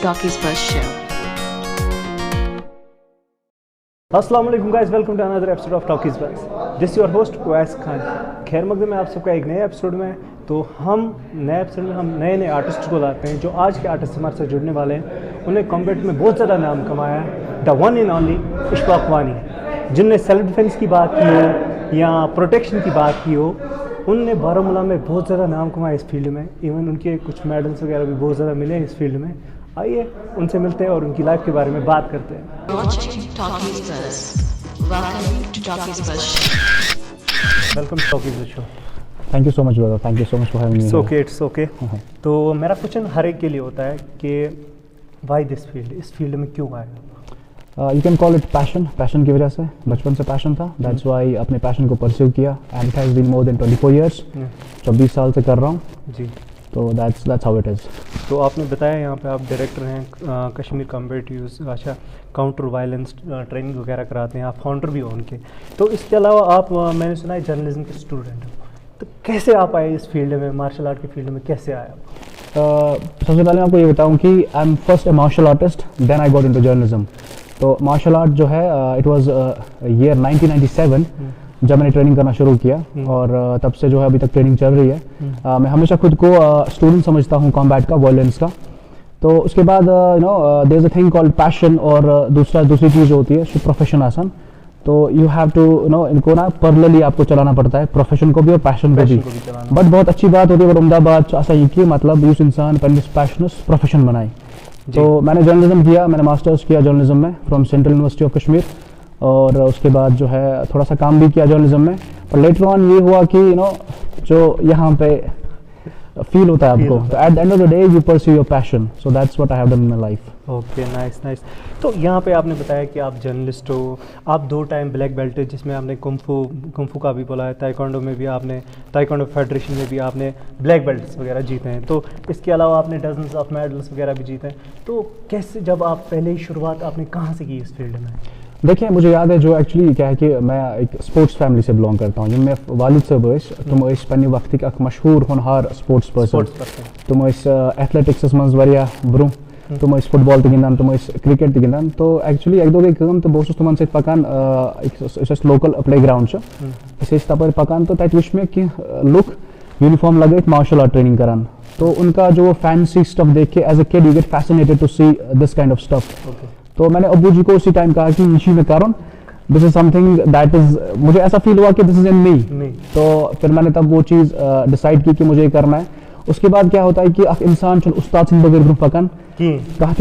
Talkies Buzz Show. अस्सलाम वालेकुम guys, welcome to another episode of Talkies Buzz. This your host Uwais Khan. खैर मकदम में आप सबका एक नए एपिसोड में। तो हम नए एपिसोड में हम नए आर्टिस्ट को लाते हैं जो आज के आर्टिस्ट हमारे साथ जुड़ने वाले हैं। उन्हें कॉम्बैट में बहुत ज़्यादा नाम कमाया है। The one and only Ishfaq वानी, जिनने सेल्फ डिफेंस की बात की हो या प्रोटेक्शन की बात की हो, उनने बारामूला में बहुत ज़्यादा नाम कमाया इस फील्ड में। इवन उनके कुछ मेडल्स वगैरह भी बहुत ज़्यादा मिले हैं इस फील्ड में। आइए उनसे मिलते हैं और उनकी लाइफ के बारे में बात करते हैं। Watching Talkies Buzz. Welcome to Talkies Buzz Show. Welcome to Talkies Buzz show. Thank you so much brother, thank you so much for having me. It's okay. तो मेरा क्वेश्चन हर एक के लिए होता है कि वाई दिस फील्ड, इस field में क्यों आए? You can call it passion की वजह से। बचपन से पैशन था, दैट्स वाई अपने पैशन को परस्यू किया and it has been more than 24 years. 24 साल से कर रहा हूँ जी। तो दैट्स हाउ इट इज़। तो आपने बताया यहाँ पे आप डायरेक्टर हैं कश्मीर कॉम्बैट यूज़, अच्छा काउंटर वायलेंस ट्रेनिंग वगैरह कराते हैं, आप फाउंडर भी हो उनके। तो इसके अलावा आप मैंने सुना है जर्नलिज्म के स्टूडेंट हो। तो कैसे आप आए इस फील्ड में, मार्शल आर्ट की फील्ड में कैसे आए आप? सबसे पहले मैं आपको ये बताऊँ कि I am first a martial artist, then I got into journalism. तो मार्शल आर्ट जो है इट वाज ईयर 1997 जब मैंने ट्रेनिंग करना शुरू किया और तब से जो है अभी तक ट्रेनिंग चल रही है। मैं हमेशा खुद को स्टूडेंट समझता हूँ कॉम्बैट का, वायलेंस का। तो उसके बाद there is a thing called passion और दूसरी चीज़ होती है प्रोफेशन आसान। तो यू हैव टू इनको ना पैरेलली आपको चलाना पड़ता है, प्रोफेशन को भी और पैशन को भी। बट बहुत अच्छी बात होती है उमदाबाद ऐसा ही कि मतलब यूस इंसान पैशन प्रोफेशन बनाए। तो मैंने जर्नलिज्म किया, मैंने मास्टर्स किया जर्नलिज्म में from central university of Kashmir. और उसके बाद जो है थोड़ा सा काम भी किया जर्नलिज्म में। पर लेटर ऑन ये हुआ कि जो यहाँ पे फील होता है आपको, तो at the end of the day you pursue your passion. So that's what I have done in my life. Okay, nice. तो यहाँ पे आपने बताया कि आप जर्नलिस्ट हो, आप 2 टाइम ब्लैक बेल्ट है, जिसमें आपने कुंफू का भी बोला है, ताइक्वांडो में भी आपने, ताइक्वांडो फेडरेशन में भी आपने ब्लैक बेल्ट्स वगैरह जीते हैं। तो इसके अलावा आपने डजन्स ऑफ मेडल्स वगैरह भी जीते हैं। तो कैसे, जब आप पहले ही शुरुआत आपने कहाँ से की इस फील्ड में? देखिए मुझे याद है जो एक्चुअली क्या है कि मैं एक स्पोर्ट्स फैमिली से बिलोंग करता हूँ। यम मे वालिद साहब तुम पन्ने वक्त अख मशहूर होनहार स्पोर्ट्स पर्सन। तुम एथलेटिक्स मज ब्रोह, तुम फुटबॉल गिंदान, तुम क्रिकेट गिंदान। तो एक्चुअली एक दो गई कम तो बहुत तुम सत पकान लोकल प्ले ग्राउंड तप पकान। तो तत वुच मे कि लुक यूनिफॉर्म लगे मार्शल आर्ट ट्रेनिंग करान। तो उनका जो फैंसी स्टफ देख के as a kid you get fascinated to see this kind of stuff. तो मैंने अब्बू जी को उसी टाइम कहा कि इसी में करो, this is something that is, मुझे ऐसा फील हुआ कि दिस इज इन मी। तो फिर मैंने तब वो चीज़ डिसाइड की कि मुझे ये करना है। उसके बाद क्या होता है कि अख इंसान उस्ताद सिंह बगैर पकान कहा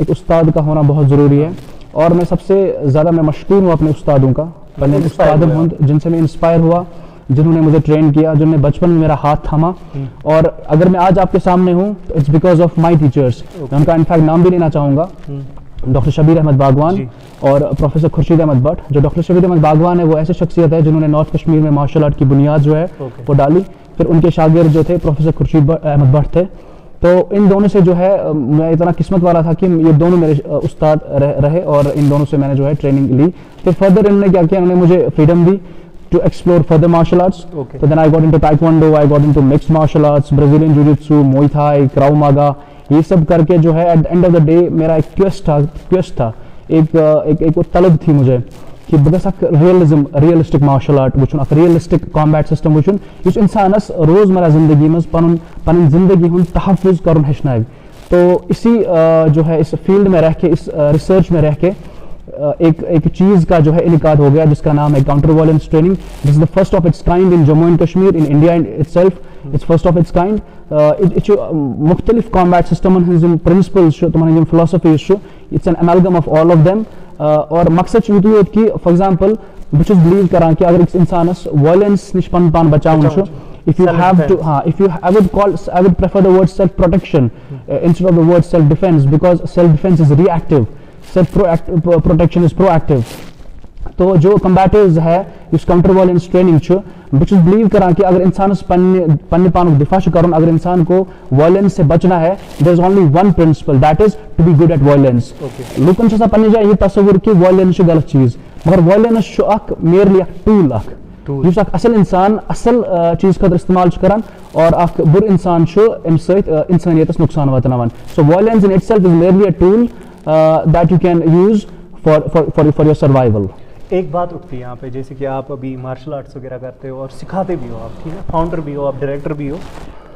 एक उस्ताद का होना बहुत ज़रूरी है। और मैं सबसे ज़्यादा मैं मशहूर हूँ अपने उस्तादों का, पहले उस्ताद जिनसे मैं इंस्पायर हुआ, जिन्होंने मुझे ट्रेन किया, जिन्होंने बचपन में मेरा हाथ थामा। और अगर मैं आज आपके सामने हूँ तो it's because of my teachers. मैं उनका इनफैक्ट नाम भी लेना चाहूँगा, डॉक्टर शबीर अहमद बागवान और प्रोफेसर खुर्शीद अहमद भट्ट। जो डॉक्टर शबीर अहमद बागवान है वो ऐसी शख्सियत है जिन्होंने नॉर्थ कश्मीर में मार्शल आर्ट की बुनियाद जो है वो डाली। फिर उनके शागिर्द जो थे प्रोफेसर खुर्शीद अहमद भट्ट थे। तो इन दोनों से जो है मैं इतना किस्मत वाला था कि ये दोनों मेरे उस्ताद रहे और इन दोनों से मैंने जो है ट्रेनिंग ली। फिर फर्दर इन्होंने क्या किया, इन्होंने मुझे freedom the to explore further martial arts. So then I got into taekwondo, I got into mixed martial arts, Brazilian jiu-jitsu, Muay Thai, Krav Maga। ये सब करके जो है at the end of the day मेरा एक quest था, एक वो तलब थी मुझे कि बस अख रियलिस्टिक मार्शल आर्ट वुचुन, अख रियलिस्टिक कॉम्बैट सिस्टम वुचुन युस इंसानस रोजमर्रा जिंदगी में पन जिंदगी हुन तहफ़्फ़ुज़ करन हेचनाय। तो इसी जो है इस फील्ड में रह के, इस रिसर्च में रह के एक चीज़ का जो है इनकाद हो गया जिसका नाम है counter violence training. This is the first of its kind in Jammu and Kashmir, in India itself. Its first of its kind. मुख्तलिफ कॉम्बैट सिस्टम प्रिंसिपल्स तुम philosophies, its an amalgam of all of them. और मकसद you कि for example बस believe करा कि अगर इंसानस violence निश पन पान बचावन, if you have to I would prefer the word self protection instead of the word self defense, because self defense is reactive, self protection is proactive. तो जो कम्बैटिव्स है इस काउंटर वायलेंस ट्रेनिंग बस बिलीव करा कि अगर इंसान पन्ने पान दिफा कर, अगर इंसान को वायलेंस से बचना है, there is only one principle, that is to be good at violence. लुकन पन्ने जाए ये तस्वुर कि वायलेंस गलत चीज़, मगर वायलेंस मेरे लिए टूल यस असल इंसान असल चीज खतर इस्तेमाल करन और अख बुर इंसान अम इंसानियत नुकसान वातनावन so violence in itself is merely a tool that you can use for your survival. एक बात उठती है यहाँ पे, जैसे कि आप अभी मार्शल आर्ट्स वगैरह करते हो और सिखाते भी हो आप, ठीक है, फाउंडर भी हो आप, डायरेक्टर भी हो,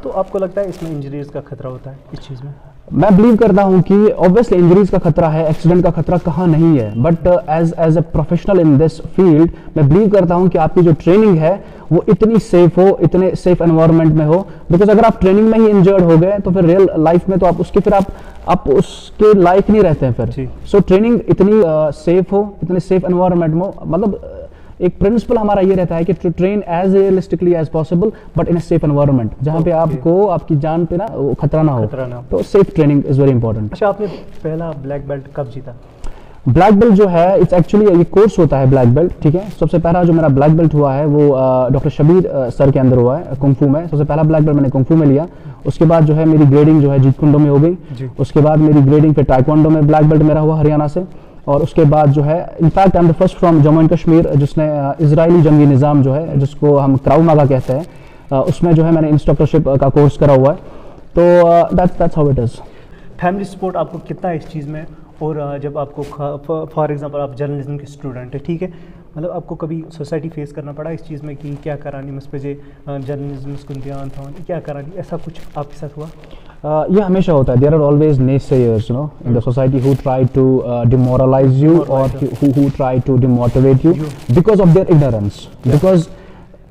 तो आपको लगता है इसमें इंजरीज का खतरा होता है इस चीज़ में? मैं बिलीव करता हूँ कि ऑब्वियसली इंजरीज का खतरा है, एक्सीडेंट का खतरा कहाँ नहीं है, but as a professional in this field मैं बिलीव करता हूँ कि आपकी जो ट्रेनिंग है वो इतनी सेफ हो, इतने सेफ एनवायरनमेंट में हो, बिकॉज अगर आप ट्रेनिंग में ही इंजर्ड हो गए तो फिर रियल लाइफ में तो आप उसके फिर आप उसके लायक नहीं रहते हैं फिर। सो ट्रेनिंग इतनी सेफ हो, इतने सेफ एनवायरनमेंट में हो, मतलब एक प्रिंसिपल हमारा ये रहता है कि to train as realistically as possible but in a safe environment जहाँ पे आपको आपकी जान पे ना खतरा ना हो, तो safe training is very important. अच्छा, आपने पहला ब्लैक बेल्ट कब जीता? ब्लैक बेल्ट जो है इट्स एक्चुअली ये कोर्स होता है ब्लैक बेल्ट, ठीक है। सबसे पहला जो मेरा ब्लैक बेल्ट हुआ है वो डॉक्टर शबीर सर के अंदर हुआ है कुंफू में। सबसे पहला ब्लैक बेल्ट मैंने कुंफू में लिया, उसके बाद जो है मेरी ग्रेडिंग जो है जीत कुंडो में हो गई, उसके बाद मेरी ग्रेडिंग फिर टाइक्वांडो में ब्लैक बेल्ट मेरा हुआ हरियाणा से, और उसके बाद जो है in fact I am the first from Jammu and Kashmir जिसने इजरायली जंगी निज़ाम जो है जिसको हम क्राउ मागा कहते हैं उसमें जो है मैंने इंस्ट्रक्टरशिप का कोर्स करा हुआ है, तो that's how it is. Family support आपको कितना है इस चीज़ में? और जब आपको फॉर एग्जांपल आप जर्नलिज्म के स्टूडेंट है, ठीक है, मतलब आपको कभी सोसाइटी फेस करना पड़ा इस चीज़ में कि क्या करानी मुझ पे जे जर्नलिज्म को ध्यान था क्या करानी, ऐसा कुछ आपके साथ हुआ? ये हमेशा होता है, there are always naysayers in the society who try to demoralize you or who try to demotivate you because of their ignorance, because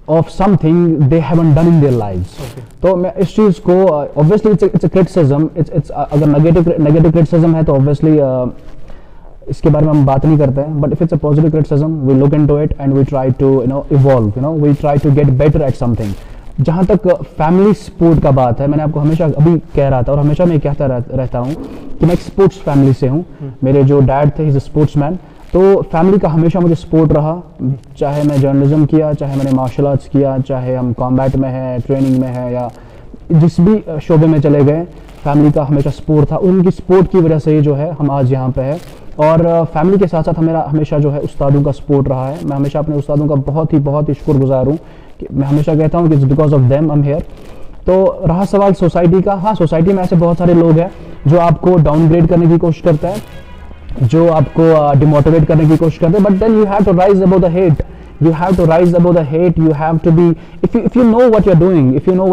of something they haven't done in their lives. तो मैं इस चीज़ को obviously it's a criticism, it's अगर negative criticism है तो obviously इसके बारे में हम बात नहीं करते हैं, but if it's a positive criticism we look into it and we try to evolve, we try to get better at something. जहाँ तक फैमिली सपोर्ट का बात है, मैंने आपको हमेशा अभी कह रहा था और हमेशा मैं कहता रहता हूँ कि मैं एक स्पोर्ट्स फैमिली से हूँ। मेरे जो डैड थे, ही इज अ स्पोर्ट्समैन, तो फैमिली का हमेशा मुझे सपोर्ट रहा, चाहे मैं जर्नलिज्म किया, चाहे मैंने मार्शल आर्ट्स किया, चाहे हम कॉम्बैट में है, ट्रेनिंग में है, या जिस भी शोबे में चले गए, फैमिली का हमेशा सपोर्ट था। उनकी सपोर्ट की वजह से ही जो है हम आज यहाँ पे है, और फैमिली के साथ साथ मेरा हमेशा जो है उस्तादों का सपोर्ट रहा है। मैं हमेशा अपने उस्तादों का बहुत ही शुक्रगुजार हूँ, मैं हमेशा कहता हूँ कि it's because of them I am here. तो रहा सवाल सोसाइटी का, हाँ, सोसाइटी में ऐसे बहुत सारे लोग हैं जो आपको डाउनग्रेड करने की कोशिश करते हैं, जो आपको डिमोटिवेट करने की कोशिश करते हैं, but then you have to rise about the hate, you have to rise above the hate, you have to be, if you know what you're doing, if you know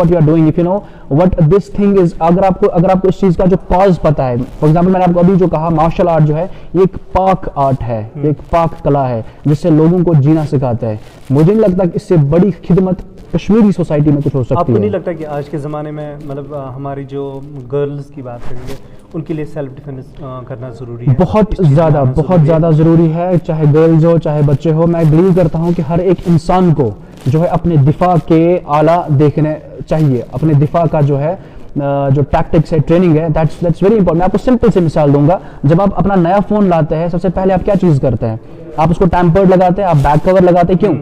what this thing is, अगर आपको इस चीज़ का जो cause पता है, for example मैंने आपको अभी जो कहा मार्शल आर्ट जो है ये एक पाक आर्ट है, ये एक पाक कला है जिससे लोगों को जीना सिखाता है। मुझे नहीं लगता कि इससे बड़ी खिदमत कश्मीरी सोसाइटी में कुछ हो सकती है। आपको नहीं लगता कि आज के ज़माने में मतलब हमारी जो गर्ल्स की बात करेंगे उनके लिए सेल्फ डिफेंस करना ज़रूरी है? बहुत ज़्यादा ज़रूरी है, चाहे गर्ल्स हो चाहे बच्चे हो। मैं बिलीव करता हूँ कि हर एक इंसान को जो है अपने दिफा के आला देखने चाहिए, अपने दिफा का जो है जो टैक्टिक्स है, ट्रेनिंग है, दैट्स वेरी इंपॉर्टेंट। मैं आपको सिंपल से मिसाल दूंगा, जब आप अपना नया फ़ोन लाते हैं सबसे पहले आप क्या चीज़ करते हैं? आप उसको टैम्पर्ड लगाते हैं, आप बैक कवर लगाते हैं, क्यों?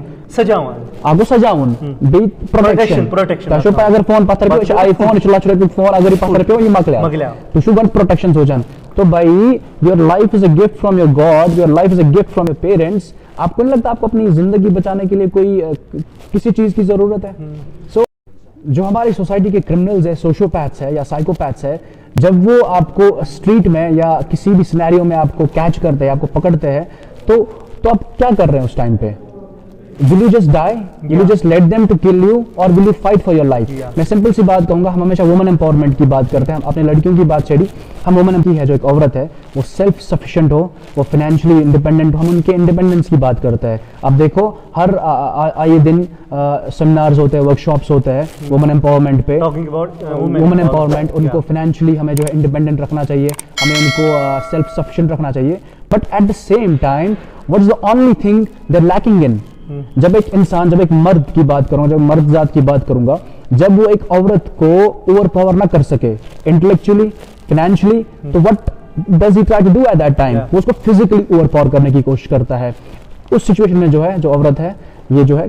आपको सजावन बी प्रोटेक्शन तशो पे अगर फोन पत्थर पे आईफोन चला चला फोन अगर पत्थर पे ये मकला तो शु गन प्रोटेक्शन सोचन। तो भाई your life is a gift from your God, your life is a gift from your parents. आपको नहीं लगता आपको अपनी जिंदगी बचाने के लिए कोई किसी चीज की जरूरत है? सो जो हमारी सोसाइटी के क्रिमिनल्स है, सोशियोपैथ्स है या साइकोपैथ्स है, जब वो आपको स्ट्रीट में या किसी भी सिनेरियो में आपको कैच करते हैं, आपको पकड़ते हैं, तो आप क्या कर रहे हैं उस टाइम पे? Will you just die? Will you just let them to kill you, or will you fight for your life? मैं सिंपल सी बात कहूँगा, हम हमेशा वुमेन एम्पावरमेंट की बात करते हैं, हम अपने लड़कियों की बात छेड़ी, हम वुमेन की है जो एक औरत है वो सेल्फ सफिशिएंट हो, वो फाइनेंशियली इंडिपेंडेंट हो, हम उनके इंडिपेंडेंस की बात करते हैं। अब देखो हर आए दिन सेमिनार्स होते हैं, वर्कशॉप्स होते हैं वुमेन एम्पावरमेंट पे, वुमेन एम्पावरमेंट, उनको फाइनेंशियली हमें जो है इंडिपेंडेंट रखना चाहिए, हमें उनको सेल्फ सफिशिएंट रखना चाहिए। But at the same time what is the only thing they are lacking in? जब एक इंसान, जब एक मर्द की बात करूंगा, जब मर्द जात की बात करूंगा, जब वो एक औरत को ओवर पावर ना कर सके इंटेलेक्चुअली, फाइनेंशियली, तो what does he try to do at that time? वो उसको फिजिकली ओवर पावर करने की कोशिश करता है। उस सिचुएशन में जो है जो औरत है ये जो है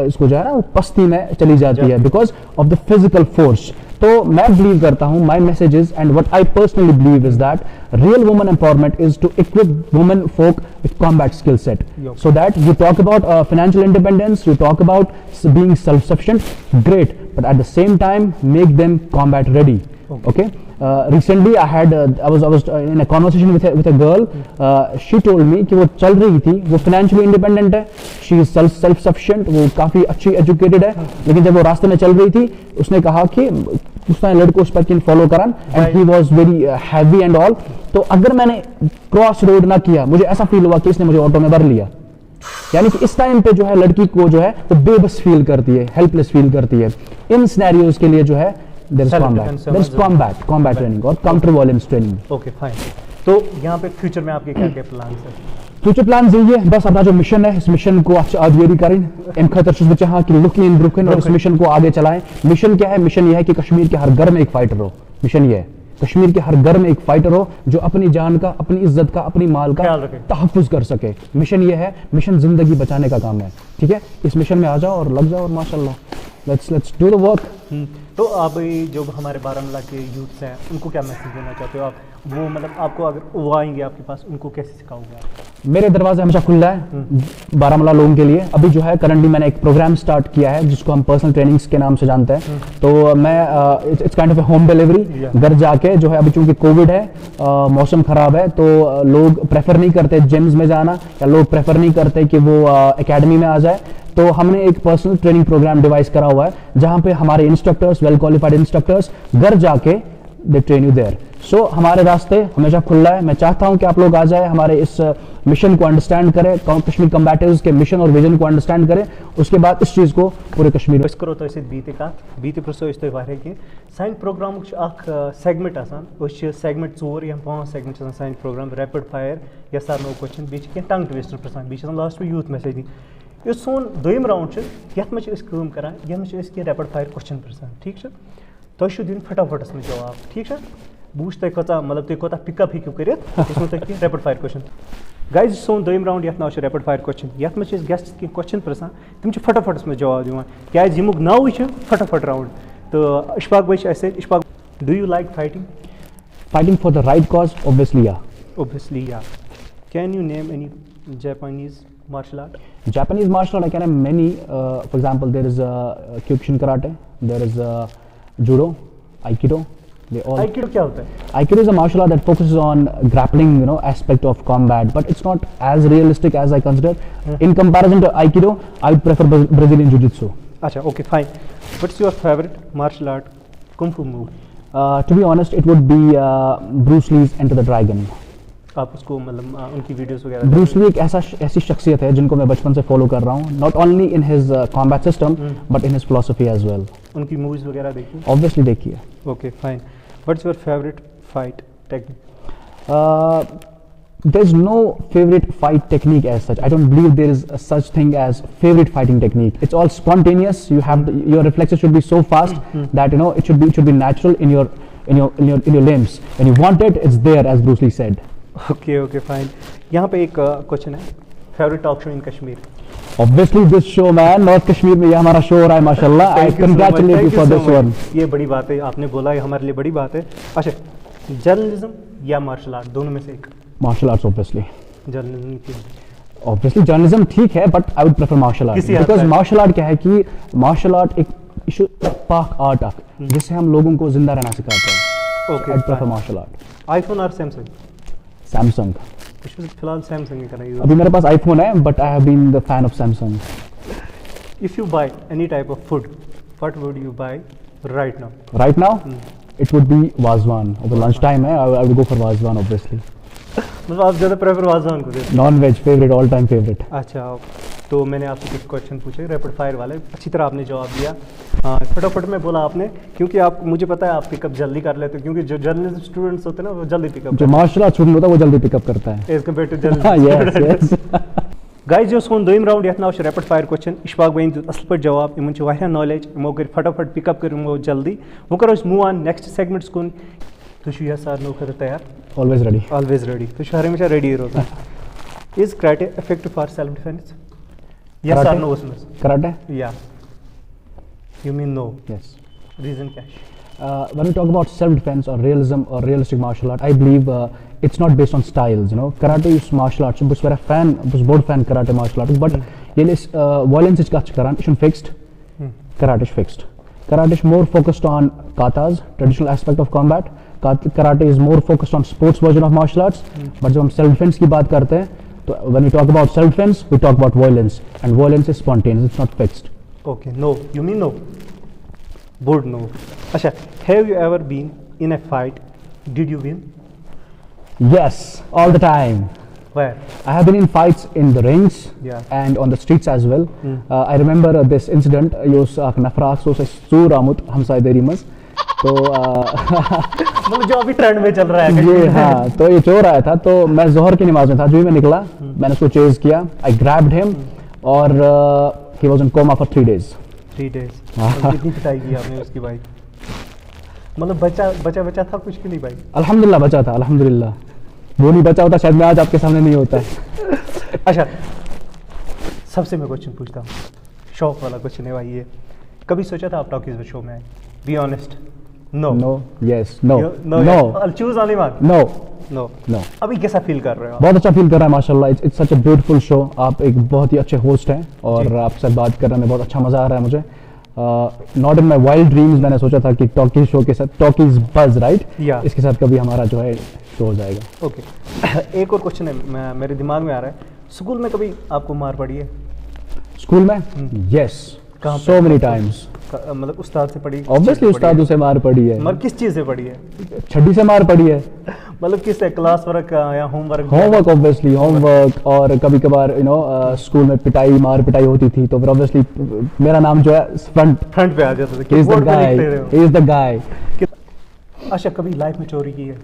इसको जो है ना वो पस्ती में चली जाती है because of the physical force. तो मैं बिलीव करता हूँ, my message is and what I personally believe is that real woman empowerment is to equip women folk with combat skill set, so that you talk about financial independence, you talk about being self-sufficient, great, but at the same time make them combat ready. Okay. Recently I was in a conversation with a girl. She told me कि वो चल रही थी, वो financially independent है, she is self-sufficient, वो काफ़ी अच्छी educated है, लेकिन जब वो रास्ते में चल रही थी उसने कहा कि उसने लड़कों उस पर फॉलो करा and he was very heavy and all. तो अगर मैंने क्रॉस रोड ना किया, मुझे ऐसा फील हुआ कि इसने मुझे ऑटो में भर लिया. यानी कि इस टाइम पे जो है लड़की को जो है वो बेबस फील करती है, हेल्पलेस फील करती है. इन सिनेरियोज के लिए जो है देयर इज कॉम्बैट ट्रेनिंग और counter violence training. Okay fine. तो यहाँ पे फ्यूचर में आपके क्या क्या प्लान है? फ्यूचर प्लान यही है, बस अपना जो मिशन है इस मिशन को आगे करें. इन खतर छुस बचा कि लुक इन ब्रुकन और इस मिशन को आगे चलाएं. मिशन क्या है? मिशन ये है कि कश्मीर के हर घर में एक फाइटर हो. मिशन ये है कश्मीर के हर घर में एक फाइटर हो जो अपनी जान का, अपनी इज्जत का, अपनी माल का तहफ्फुज कर सके. मिशन ये है, मिशन जिंदगी बचाने का काम है. ठीक है, इस मिशन में आ जाओ और लग जाओ और माशाल्लाह लेट्स डू द वर्क. तो आप जो हमारे बारामूला के यूथ्स हैं उनको क्या मैसेज देना चाहते हो आप? वो मतलब आपको अगर वो आएंगे आपके पास, उनको कैसे सिखाओगे आप? मेरे दरवाजे हमेशा खुला है बारामूला लोगों के लिए. अभी जो है करंटली मैंने एक प्रोग्राम स्टार्ट किया है जिसको हम पर्सनल ट्रेनिंग्स के नाम से जानते हैं. तो मैं it's kind of A home delivery. घर जाके जो है, अभी चूंकि कोविड है, मौसम खराब है, तो लोग प्रेफर नहीं करते जिम्स में जाना, या लोग प्रेफर नहीं करते कि वो एकेडमी में आ जाए. तो हमने एक पर्सनल ट्रेनिंग प्रोग्राम डिवाइस करा हुआ है जहां पे हमारे इंस्ट्रक्टर्स, वेल क्वालिफाइड इंस्ट्रक्टर्स घर जाके दे ट्रेन यू देयर. सो हमारे रास्ते हमेशा खुला है. मैं चाहता हूं कि आप लोग आ जाए, हमारे इस मिशन को अंडरस्टैंड करें, कश्मीर कम्बैटिव्स के मिशन और विजन को अंडरस्टैंड करें. उसके बाद इस चीज़ को पूरे कश्मीर में करो. तो बीते प्रसो कि सान प्रोग्राम सेगमेंट सेगमेंट 4 या 5 सेगमेंट सान प्रोग्राम रैपिड फायर या सारो क्वेश्चन बी टंग ट्विस्टर पसान लास्ट में यूथ मैसेज दी. इस सोन दोम राउंड यथ मे करान यथ मे रैपिड फायर क्वेश्चन पसान. ठीक है, तुम दिन फटाफटस में जवाब. ठीक है, बूझ तुम कता मतलब तुम कोता पिकअप हेकू कर रैपिड फायर क्वेश्चन. गाइज सोन दोम राउंड यथ नाव रैपिड फायर क्वेश्चन. यथ मे गेस्ट कह क्वेश्चन पसान, तम फटाफटस में जवाब दिवान क्या यमुक नाव फटाफट राउंड. तो इशफाक भाई Ishfaq, do you like fighting for the right cause? Obviously, yeah. Can you name any Japanese martial art? Japanese martial art, I can name many. For example, there is Kyokushin karate, there is judo, aikido. Aikido क्या होता है? Aikido is a martial art that focuses on grappling, aspect of combat, but it's not as realistic as I consider. In comparison to Aikido, I would prefer Brazilian Jiu-Jitsu. अच्छा, okay, fine. What's your favorite martial art kung fu move? To be honest, it would be Bruce Lee's Enter the Dragon. आप उसको मतलब उनकी videos वगैरह? Bruce Lee एक ऐसी शख्सियत है जिनको मैं बचपन से फॉलो कर रहा हूँ, not only in his combat system but in his philosophy as well. उनकी मूवीज वगैरह देखी? ऑब्वियसली देखी है. Okay fine. What's your favourite fight technique? There is no favorite fight technique as such. I don't believe there is a such thing as favorite fighting technique. It's all spontaneous. You have your reflexes should be so fast that it should be natural in your limbs. When you want it, it's there, as Bruce Lee said. Okay, fine. यहाँ पे एक question है, favourite talk show in Kashmir? Obviously this show, man. North Kashmir में ये हमारा show हो रहा है, माशाल्लाह. I congratulate you for this one. ये बड़ी बात है, आपने बोला, ये हमारे लिए बड़ी बात है. अच्छा, जर्नलिज्म या मार्शल आर्ट, दोनों में से एक? Martial arts obviously. जर्नलिज्म क्यों? ऑब्वियसली जर्नलिज्म ठीक है, but I would prefer martial art, because martial art क्या है कि मार्शल आर्ट एक इशू पाक आर्ट जिससे हम लोगों को जिंदा रहना सिखाते हैं. Okay, I prefer martial art. IPhone और सैमसंग? सैमसंग. फिलहाल सैमसंग कर रही है. अभी मेरे पास आईफोन है, but I have been the fan of Samsung. If you buy any type of food, what would you buy right now? Right now it would be Wazwan. अगर लंच टाइम है, I would go for Wazwan obviously. मतलब आप ज़्यादा prefer Wazwan को देते हैं? Non veg favourite, all time favourite. अच्छा, तो मैंने आपसे कुछ क्वेश्चन पूछे रैपिड फायर वाले, अच्छी तरह आपने जवाब दिया. फटाफट में बोला आपने, क्योंकि आप, मुझे पता है आप पिकअप जल्दी कर लेते हो, क्योंकि जो जर्नलिज्म स्टूडेंट्स होते हैं ना वो जल्दी पिकअप, जो मार्शल आर्ट स्टूडेंट होता है वो जल्दी पिकअप करता है as compared to journalism. Guys जो सोन दोम राउंड यथ नाव रैपिड फायर क्वेश्चन. इशफाक भाई दित असल पे जवाब, इन वारिया नॉलेज, इमो कर फटाफट पिकअप कर जल्दी. वो करो मूव ऑन नेक्स्ट सेगमेंट्स कुन. तुम सारो खत तैयार? Always ready. Always ready. तुम हमेशा रेडी रोजान. Is karate effective for self defence? Yes और नो उसमें? Karate? Yeah. You mean no? Yes. Reason क्या? when we talk about self-defense or realism or realistic martial art, I believe it's not based on styles. You know, karate is martial arts. Bus vera fan, bus board fan karate martial art. But yelis violence is kach karan. It's fixed. Karate is fixed. Karate is more focused on katas, traditional aspect of combat. Karate is more focused on sports version of martial arts. But जब हम self defense की बात करते हैं, तो when we talk about self defense, we talk about violence, and violence is spontaneous. It's not fixed. Okay, no. You mean no? Bold no. Asha, have you ever been in a fight? Did you win? Yes, all the time. Where? I have been in fights in the rings and on the streets as well. I remember this incident. Yos nafrak so sur amut hamsai deri mas. तो मतलब जो अभी trend में चल रहा है जी हाँ, तो ये चोर आया था, तो मैं जोहर की नमाज में था, जो ही मैं निकला मैंने उसको चेज किया, आई ग्रैब्ड हिम और he was in coma for 3 days. 3 days. कितनी पिटाई की आपने उसकी भाई? मतलब बचा था कुछ की नहीं भाई? अल्हम्दुलिल्लाह बचा था, अल्हम्दुलिल्लाह. वो नहीं बचा होता शायद मैं आज आपके सामने नहीं होता है. अच्छा, सबसे मैं क्वेश्चन पूछता हूँ, शौक वाला क्वेश्चन है भाई ये. कभी सोचा था आप टॉकीज शो में आए? Be honest. No. No. Yes. No. No. I'll choose only one. No. No. No. अभी कैसा फील कर रहे हो? बहुत अच्छा फील कर रहा है माशाल्लाह. It's such a beautiful show. आप एक बहुत ही अच्छे होस्ट हैं और आपके साथ बात करने में बहुत अच्छा मजा आ रहा है मुझे. Not in my wild dreams मैंने सोचा था कि टॉकीज शो के साथ, टॉकीज बज राइट, इसके साथ कभी हमारा जो है शो हो जाएगा. ओके. एक और क्वेश्चन है मेरे दिमाग में आ रहा है. स्कूल में कभी आपको मार पड़ी है? स्कूल में? यस. So many times. मतलब उस्ताद से पड़ी? ऑब्वियसली उस्तादों से मार पड़ी है. मगर किस चीज़ से पड़ी है? छड़ी से मार पड़ी है. मतलब किससे? क्लास वर्क या होमवर्क? Homework obviously, homework. और कभी कभार स्कूल में मार पिटाई होती थी, तो फिर ऑब्वियसली मेरा नाम जो है फ्रंट पे आ जाता था. He is the guy. अच्छा, कभी लाइफ में चोरी की है?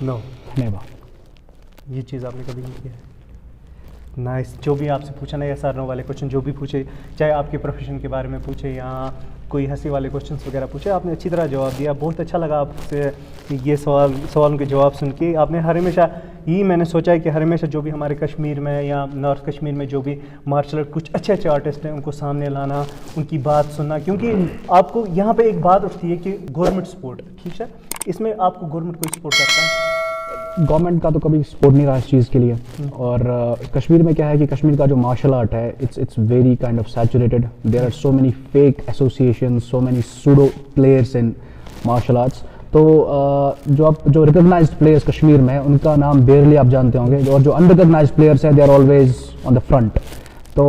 नो. नेवर. ये चीज़ आपने कभी नहीं की है? नाइस. जो भी आपसे पूछा ना ये सर नो वाले क्वेश्चन जो भी पूछे, चाहे आपके प्रोफेशन के बारे में पूछे या कोई हंसी वाले क्वेश्चंस वगैरह पूछे, आपने अच्छी तरह जवाब दिया. बहुत अच्छा लगा आपसे ये सवालों के जवाब सुन के. आपने हर हमेशा यही मैंने सोचा है कि हर हमेशा जो भी हमारे कश्मीर में या नॉर्थ कश्मीर में जो भी मार्शल आर्ट कुछ अच्छे आर्टिस्ट हैं उनको सामने लाना, उनकी बात सुनना. क्योंकि आपको यहाँ पे एक बात उठती है कि गवर्नमेंट सपोर्ट, ठीक है, इसमें आपको गवर्नमेंट कोई सपोर्ट करता है? गवर्नमेंट का तो कभी सपोर्ट नहीं रहा इस चीज़ के लिए. और कश्मीर में क्या है कि कश्मीर का जो मार्शल आर्ट है it's very kind of saturated. There are so many fake association, so many pseudo players in martial arts. तो जो रिकॉग्नाइज्ड प्लेयर्स कश्मीर में हैं उनका नाम बेयरली आप जानते होंगे, और जो अनरिकॉग्नाइज्ड प्लेयर्स हैं they are always on the front. तो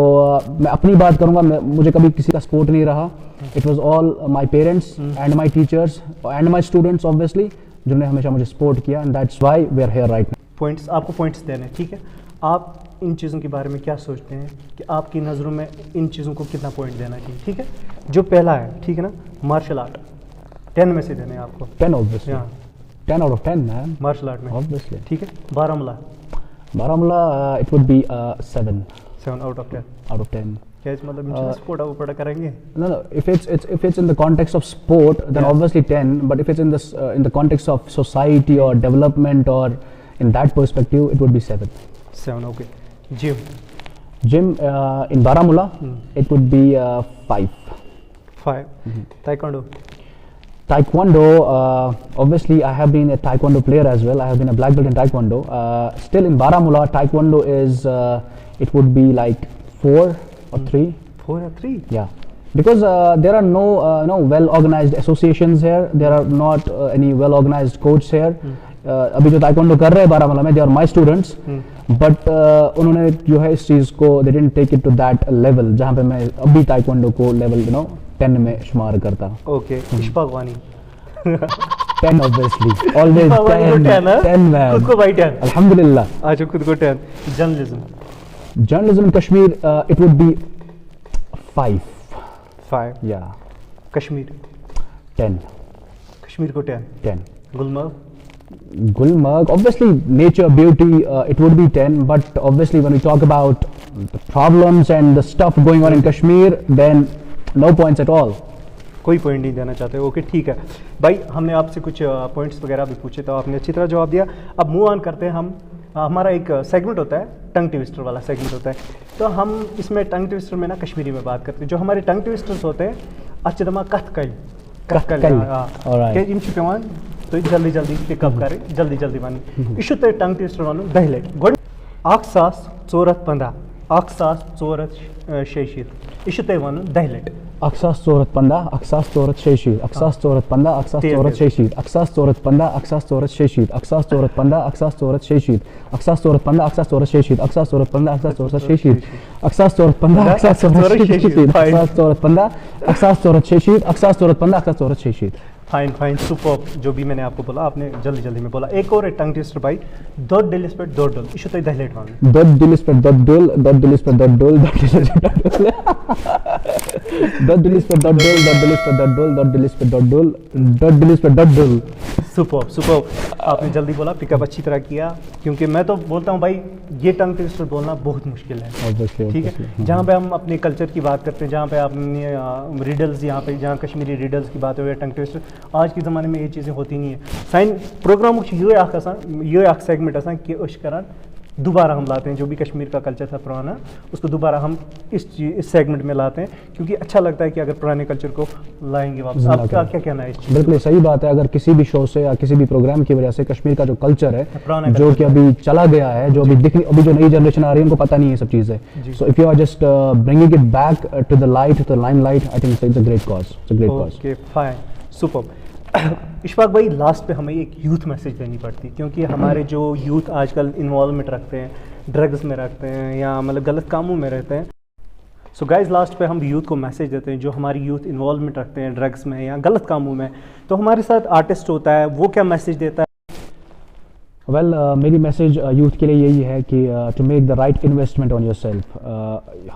मैं अपनी बात करूँगा, मुझे कभी किसी का सपोर्ट नहीं रहा. It was all my parents and my teachers and my students obviously, जिन्होंने हमेशा मुझे सपोर्ट किया. And that's why we are here right now. Points, आपको पॉइंट्स देने, ठीक है. आप इन चीज़ों के बारे में क्या सोचते हैं कि आपकी नज़रों में इन चीज़ों को कितना पॉइंट देना चाहिए? ठीक है, जो पहला है, ठीक है ना, मार्शल आर्ट 10 में से देने हैं आपको. 10 obviously. 10 out of 10 man. Martial art में ऑब्वियसली. ठीक है. Baramulla it would be 7 out of 10. out of 10. क्या इस मतलब इन सपोर्ट आप पढ़ा करेंगे? No, if it's in the context of sport, then obviously 10. But if it's in the context of society or development or in that perspective, it would be 7. 7, okay. Gym in Baramulla, it would be 5. 5. Taekwondo, obviously I have been a Taekwondo player as well. I have been a black belt in Taekwondo. Still in Baramulla, Taekwondo is it would be like 4 or 3. 4 or 3? Yeah, because there are no well organized associations here. There are not any well organized coaches here. अभी जो taekwondo कर रहे हैं बारामूला में, they are my students. But उन्होंने जो है इस चीज़ को they didn't take it to that level जहाँ पे मैं अभी ताइक्वांडो को level 10 में शुमार करता. Okay. इश्फाक़वानी 10 obviously. Always 10 man. खुद को भाई 10. अल्हम्दुलिल्लाह. आज खुद को 10. Journalism in Kashmir, it would be 5. 5. Yeah. Kashmir 10. Kashmir को 10. 10. Gulmarg, obviously nature, beauty, it would be 10. But obviously when we talk about the problems and the stuff going on in Kashmir, then no points at all. कोई point नहीं देना चाहते. Okay, ठीक है भाई. हमने आपसे कुछ पॉइंट्स वगैरह भी पूछे तो आपने अच्छी तरह जवाब दिया. अब मूव ऑन करते हैं हम. हमारा एक सेगमेंट होता है, टंग ट्विस्टर वाला सेगमेंट होता है. तो हम इसमें टंग ट्विस्टर में ना कश्मीरी में बात करते हैं. जो हमारे टंग ट्विस्टर्स होते हैं, अच्छदमा कथ कई, Kakkali. Alright. कि इन पेवान तो जल्दी जल्दी पिकअप करे जल्दी जल्दी वन इशु तो टंग टेस्टर वन दहले गोड 1415 1446 इशु तो one दहले Aksas Sorat Panda, Aksas Sorat Sheshid, Aksas Sorat Panda, Aksas Sorat Sheshid, Aksas Sorat Panda, Aksas Sorat Sheshid, Aksas Sorat Panda, Aksas Sorat Sheshid, Aksas Sorat Panda, Aksas Sorat Sheshid, Aksas Sorat Panda, Aksas Sorat Sheshid, Aksas Sorat Panda, Aksas Sorat Sheshid, Aksas Sorat Panda, Aksas Sorat Sheshid, Aksas Sorat Panda, Aksas Sorat Sheshid. Fine fine super जो भी मैंने आपको बोला आपने जल्दी जल्दी में बोला एक और टंग टेस्टर भाई दो डिलिस पे दो डोल इशु तो दहलेट one Dot dilis per dot dol, dot dilis per dot dol, dot dilis per dot dol. Dot dilis per dot dol, dot dilis per dot dol, dot dilis per dot dol, dot dilis per dot dol. Super super आपने जल्दी बोला pickup अच्छी तरह किया क्योंकि मैं तो बोलता हूँ भाई ये टंग ट्विस्टर बोलना बहुत मुश्किल है Obviously, ठीक obviously. है जहाँ पे हम अपने कल्चर की बात करते हैं जहाँ पे आपने रिडल्स यहाँ पे जहाँ कश्मीरी रिडल्स की बात हो या टंग ट्विस्टर आज के ज़माने में ये चीज़ें होती नहीं है साइन प्रोग्राम ये सेगमेंट आसान कि उस करान दोबारा हम लाते हैं जो भी कश्मीर का कल्चर था पुराना उसको दोबारा हम इस सेगमेंट में लाते हैं क्योंकि अच्छा लगता है कि अगर पुराने कल्चर को लाएंगे वापस आपका क्या कहना है इस चीज़ बिल्कुल सही बात है अगर किसी भी शो से या किसी भी प्रोग्राम की वजह से कश्मीर का जो कल्चर है पुराना जो कि अभी चला गया है जो अभी जो नई जनरेशन आ रही है उनको पता नहीं है सब चीज़ें so if you are just bringing it back to the light to the limelight I think it's a great cause it's a great cause okay fine super Ishfaq भाई लास्ट पे हमें एक यूथ मैसेज देनी पड़ती है क्योंकि हमारे जो यूथ आजकल इन्वॉल्वमेंट रखते हैं ड्रग्स में रखते हैं या मतलब गलत कामों में रहते हैं सो गाइस लास्ट पे हम यूथ को मैसेज देते हैं जो हमारी यूथ इन्वॉल्वमेंट रखते हैं ड्रग्स में या गलत कामों में तो हमारे साथ आर्टिस्ट होता है वो क्या मैसेज देता है वेल मेरी मैसेज यूथ के लिए यही है कि to make the right investment on yourself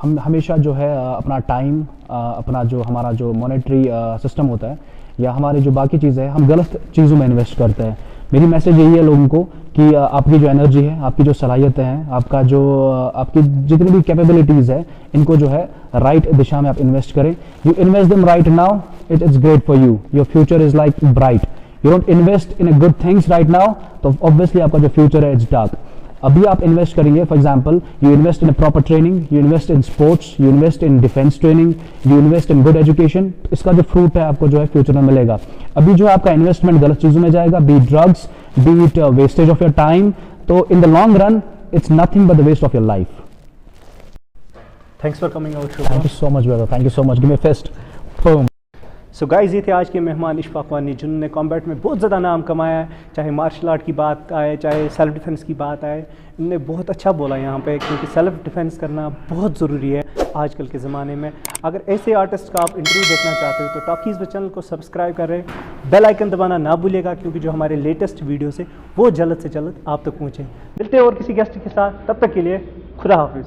हम हमेशा जो है अपना टाइम अपना जो हमारा जो मॉनेटरी सिस्टम होता है या हमारी जो बाकी चीज़ें हैं हम गलत चीज़ों में इन्वेस्ट करते हैं मेरी मैसेज यही है लोगों को कि आपकी जो एनर्जी है आपकी जो सलाहियतें हैं आपका जो आपकी जितनी भी कैपेबिलिटीज़ है इनको जो है राइट दिशा में आप इन्वेस्ट करें you invest them right now it is great for you your future is like bright you don't invest in a good things right now तो ऑब्वियसली आपका जो फ्यूचर है इट्स डार्क अभी आप इन्वेस्ट करेंगे for example you invest in a proper training you invest in sports you invest in defence training you invest in good education इसका जो fruit है आपको जो है फ्यूचर में मिलेगा अभी जो है आपका इन्वेस्टमेंट गलत चीज़ों में जाएगा be drugs be it wastage of your time तो in the long run its nothing but the waste of your life thanks for coming out thank you so much brother thank you so much give me fist so guys ये थे आज के मेहमान इशफाक वानी जिन्होंने combat में बहुत ज़्यादा नाम कमाया है चाहे मार्शल आर्ट की बात आए चाहे सेल्फ डिफेंस की बात आए इन्होंने बहुत अच्छा बोला यहाँ पे क्योंकि सेल्फ डिफेंस करना बहुत ज़रूरी है आजकल के ज़माने में अगर ऐसे आर्टिस्ट का आप इंटरव्यू देखना चाहते हो तो टॉकीज़ में चैनल को सब्सक्राइब करें बेल आइकन दबाना ना भूलिएगा क्योंकि जो हमारे लेटेस्ट वीडियोस है वो जल्द से जल्द आप तक पहुँचे मिलते हैं और किसी गेस्ट के साथ तब तक के लिए खुदा हाफिज़